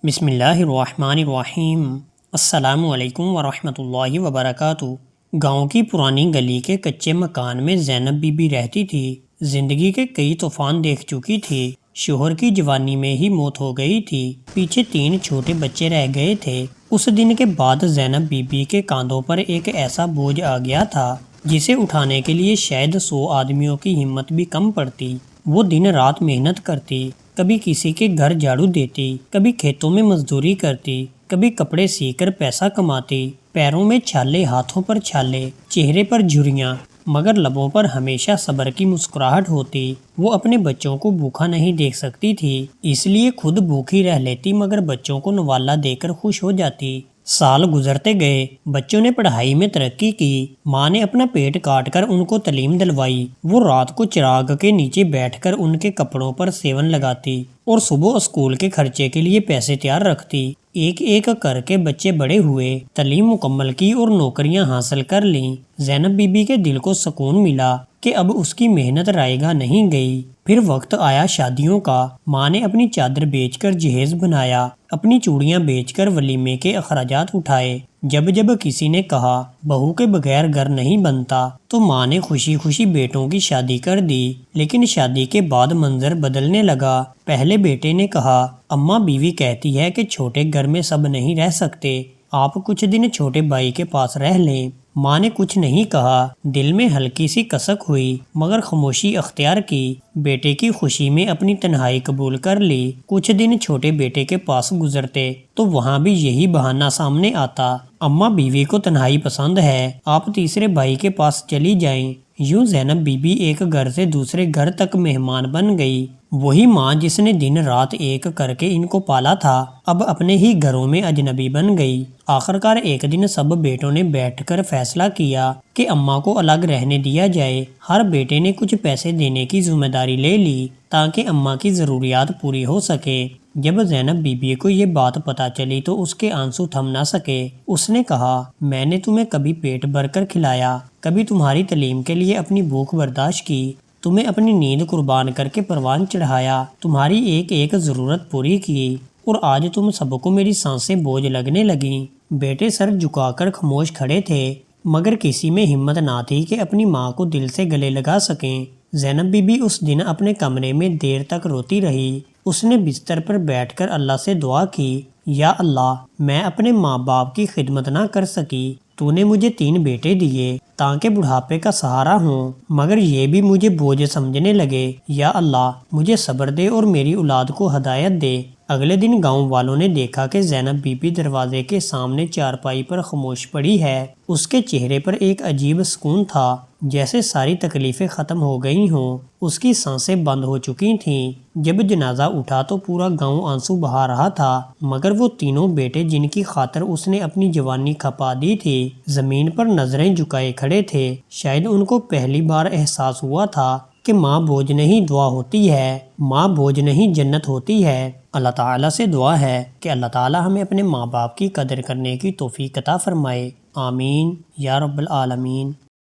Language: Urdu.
بسم اللہ الرحمن الرحیم۔ السلام علیکم ورحمۃ اللہ وبرکاتہ۔ گاؤں کی پرانی گلی کے کچے مکان میں زینب بی بی رہتی تھی۔ زندگی کے کئی طوفان دیکھ چکی تھی۔ شوہر کی جوانی میں ہی موت ہو گئی تھی۔ پیچھے 3 چھوٹے بچے رہ گئے تھے۔ اس دن کے بعد زینب بی بی کے کاندھوں پر ایک ایسا بوجھ آ گیا تھا جسے اٹھانے کے لیے شاید 100 آدمیوں کی ہمت بھی کم پڑتی۔ وہ دن رات محنت کرتی، کبھی کسی کے گھر جھاڑو دیتی، کبھی کھیتوں میں مزدوری کرتی، کبھی کپڑے سی کر پیسہ کماتی۔ پیروں میں چھالے، ہاتھوں پر چھالے، چہرے پر جھریاں، مگر لبوں پر ہمیشہ صبر کی مسکراہٹ ہوتی۔ وہ اپنے بچوں کو بھوکا نہیں دیکھ سکتی تھی، اس لیے خود بھوکی رہ لیتی مگر بچوں کو نوالا دے کر خوش ہو جاتی۔ سال گزرتے گئے، بچوں نے پڑھائی میں ترقی کی، ماں نے اپنا پیٹ کاٹ کر ان کو تعلیم دلوائی۔ وہ رات کو چراغ کے نیچے بیٹھ کر ان کے کپڑوں پر سیون لگاتی اور صبح اسکول کے خرچے کے لیے پیسے تیار رکھتی۔ ایک ایک کر کے بچے بڑے ہوئے، تعلیم مکمل کی اور نوکریاں حاصل کر لیں۔ زینب بی بی کے دل کو سکون ملا کہ اب اس کی محنت رائے گاہ نہیں گئی۔ پھر وقت آیا شادیوں کا۔ ماں نے اپنی چادر بیچ کر جہیز بنایا، اپنی چوڑیاں بیچ کر ولیمے کے اخراجات اٹھائے۔ جب کسی نے کہا بہو کے بغیر گھر نہیں بنتا تو ماں نے خوشی خوشی بیٹوں کی شادی کر دی۔ لیکن شادی کے بعد منظر بدلنے لگا۔ پہلے بیٹے نے کہا، اماں بیوی کہتی ہے کہ چھوٹے گھر میں سب نہیں رہ سکتے، آپ کچھ دن چھوٹے بھائی کے پاس رہ لیں۔ ماں نے کچھ نہیں کہا، دل میں ہلکی سی کسک ہوئی مگر خاموشی اختیار کی۔ بیٹے کی خوشی میں اپنی تنہائی قبول کر لی۔ کچھ دن چھوٹے بیٹے کے پاس گزرتے تو وہاں بھی یہی بہانہ سامنے آتا، اماں بیوی کو تنہائی پسند ہے، آپ تیسرے بھائی کے پاس چلی جائیں۔ یوں زینب بی بی ایک گھر سے دوسرے گھر تک مہمان بن گئی۔ وہی ماں جس نے دن رات ایک کر کے ان کو پالا تھا، اب اپنے ہی گھروں میں اجنبی بن گئی۔ آخرکار ایک دن سب بیٹوں نے بیٹھ کر فیصلہ کیا کہ اماں کو الگ رہنے دیا جائے۔ ہر بیٹے نے کچھ پیسے دینے کی ذمہ داری لے لی تاکہ اماں کی ضروریات پوری ہو سکے۔ جب زینب بی بی کو یہ بات پتہ چلی تو اس کے آنسو تھم نہ سکے۔ اس نے کہا، میں نے تمہیں کبھی پیٹ بھر کر کھلایا، کبھی تمہاری تعلیم کے لیے اپنی بھوک برداشت کی، تمہیں اپنی نیند قربان کر کے پروان چڑھایا، تمہاری ایک ایک ضرورت پوری کی، اور آج تم سب کو میری سانسیں بوجھ لگنے لگیں۔ بیٹے سر جھکا کر خاموش کھڑے تھے مگر کسی میں ہمت نہ تھی کہ اپنی ماں کو دل سے گلے لگا سکیں۔ زینب بی بی اس دن اپنے کمرے میں دیر تک روتی رہی۔ اس نے بستر پر بیٹھ کر اللہ سے دعا کی، یا اللہ، میں اپنے ماں باپ کی خدمت نہ کر سکی، تو نے مجھے 3 بیٹے دیے تاکہ بڑھاپے کا سہارا ہوں، مگر یہ بھی مجھے بوجھ سمجھنے لگے۔ یا اللہ، مجھے صبر دے اور میری اولاد کو ہدایت دے۔ اگلے دن گاؤں والوں نے دیکھا کہ زینب بی بی دروازے کے سامنے چارپائی پر خاموش پڑی ہے۔ اس کے چہرے پر ایک عجیب سکون تھا، جیسے ساری تکلیفیں ختم ہو گئی ہوں۔ اس کی سانسیں بند ہو چکی تھیں۔ جب جنازہ اٹھا تو پورا گاؤں آنسو بہا رہا تھا مگر وہ تینوں بیٹے جن کی خاطر اس نے اپنی جوانی کھپا دی تھی، زمین پر نظریں جھکائے کھڑے تھے۔ شاید ان کو پہلی بار احساس ہوا تھا کہ ماں بوجھ نہیں دعا ہوتی ہے، ماں بوجھ نہیں جنت ہوتی ہے۔ اللہ تعالیٰ سے دعا ہے کہ اللہ تعالیٰ ہمیں اپنے ماں باپ کی قدر کرنے کی توفیق عطا فرمائے۔ آمین یا رب العالمین۔